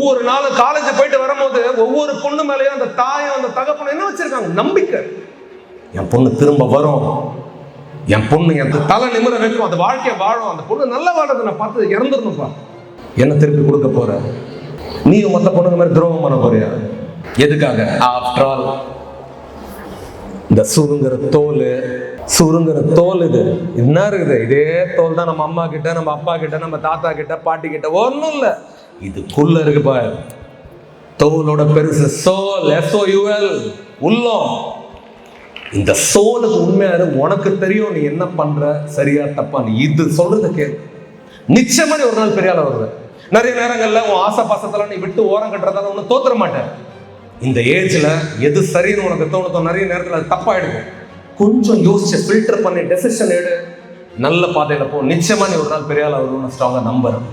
ஒவ்வொரு நாளும் காலேஜ் போயிட்டு வரும்போது ஒவ்வொரு பொண்ணு மேலேயும் அந்த தாயும் அந்த தகப்பனும் என்ன வச்சிருக்காங்க? நம்பிக்கை. என் பொண்ணு திரும்ப வரும், என் பொண்ணு என் தலை நிமிர வைக்கும், அந்த வாழ்க்கையை வாழும், அந்த பொண்ணு நல்லா வாழறது நான் பார்த்து இறந்துடணும்ப்பா. என்ன திருப்பி கொடுக்க போற? நீயும் மற்ற பொண்ணுங்க மாதிரி துரோகம் பண்ண போறியா? எதுக்காக? ஆஃப்டர் ஆல் இந்த சுருங்குற தோல் இது என்ன இருக்குது? இதே தோல் தான் நம்ம அம்மா கிட்ட, நம்ம அப்பா கிட்ட, நம்ம தாத்தா கிட்ட, பாட்டி கிட்ட. ஒன்றும் இல்லை, இதுக்குள்ள இருக்கு பாரு. தோலோட பெருசு சோல், SOUL, உள்ளம். இந்த சோலுக்கு உண்மையாரு உனக்கு தெரியும் நீ என்ன பண்ற, சரியா தப்பா. நீ இது சொல்றது கேளு, நிச்சயமா நீ ஒரு நாள் பெரிய ஆள வருவ. நிறைய நேரங்கள்ல உன் ஆசை பாசத்தெல்லாம் நீ விட்டு ஓரம் கட்டுறதால ஒன்னும் தோத்துற மாட்டேன். இந்த ஏஜ்ல எது சரின்னு உனக்கு தோணுதோ நிறைய நேரத்துல அது தப்பா எடுக்கும். கொஞ்சம் யோசிச்சு ஃபில்டர் பண்ணி டெசிஷன் எடு, நல்ல பாதையில போ. நிச்சயமா நீ ஒரு நாள் பெரிய ஆள வருவ. ஸ்ட்ராங்கா நம்புறேன்.